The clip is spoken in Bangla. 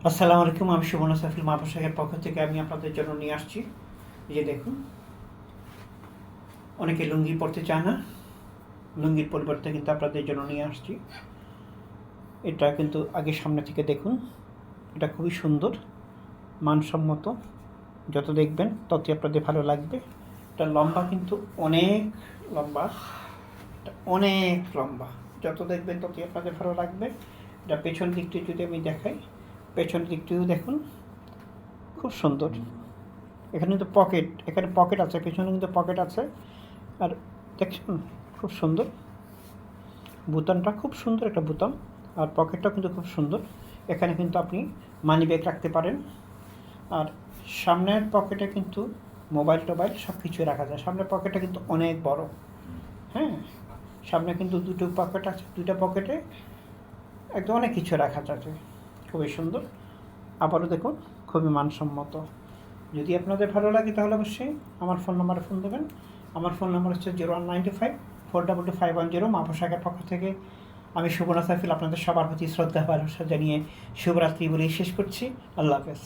আসসালামু আলাইকুম, আমি সুবর্ণ সাফিল মা পোশাকের পক্ষ থেকে আমি আপনাদের জন্য নিয়ে আসছি। এই যে দেখুন, অনেকে লুঙ্গি পরতে চায় না, লুঙ্গির পরিবর্তে কিন্তু আপনাদের জন্য নিয়ে আসছি। এটা কিন্তু আগে সামনে থেকে দেখুন, এটা খুবই সুন্দর, মানসম্মত। যত দেখবেন ততই আপনাদের ভালো লাগবে। এটা লম্বা কিন্তু অনেক লম্বা, এটা অনেক লম্বা। যত দেখবেন ততই আপনাদের ভালো লাগবে। এটা পেছন দিকটি যদি আমি দেখাই, পেছন দিকটিও দেখুন, খুব সুন্দর। এখানে কিন্তু এখানে পকেট আছে, পেছনে কিন্তু পকেট আছে। আর দেখছেন, খুব সুন্দর বুতামটা, খুব সুন্দর একটা বুতাম। আর পকেটটাও কিন্তু খুব সুন্দর। এখানে কিন্তু আপনি মানি ব্যাগ রাখতে পারেন। আর সামনের পকেটে কিন্তু মোবাইল টোবাইল সব কিছুই রাখা যায়। সামনের পকেটটা কিন্তু অনেক বড়। হ্যাঁ, সামনে কিন্তু দুটো পকেট আছে, দুইটা পকেটে একদম অনেক কিছু রাখা যাচ্ছে। খুবই সুন্দর। আবারও দেখুন, খুবই মানসম্মত। যদি আপনাদের ভালো লাগে তাহলে অবশ্যই আমার ফোন নাম্বারে ফোন দেবেন। আমার ফোন নাম্বার হচ্ছে 0195 422 510। মা পোশাকের পক্ষ থেকে আমি সুবর্ণ সাইফুল আপনাদের সবার প্রতি শ্রদ্ধা ভালোবাসা জানিয়ে শুভরাত্রি বলেই শেষ করছি। আল্লাহ হাফেজ।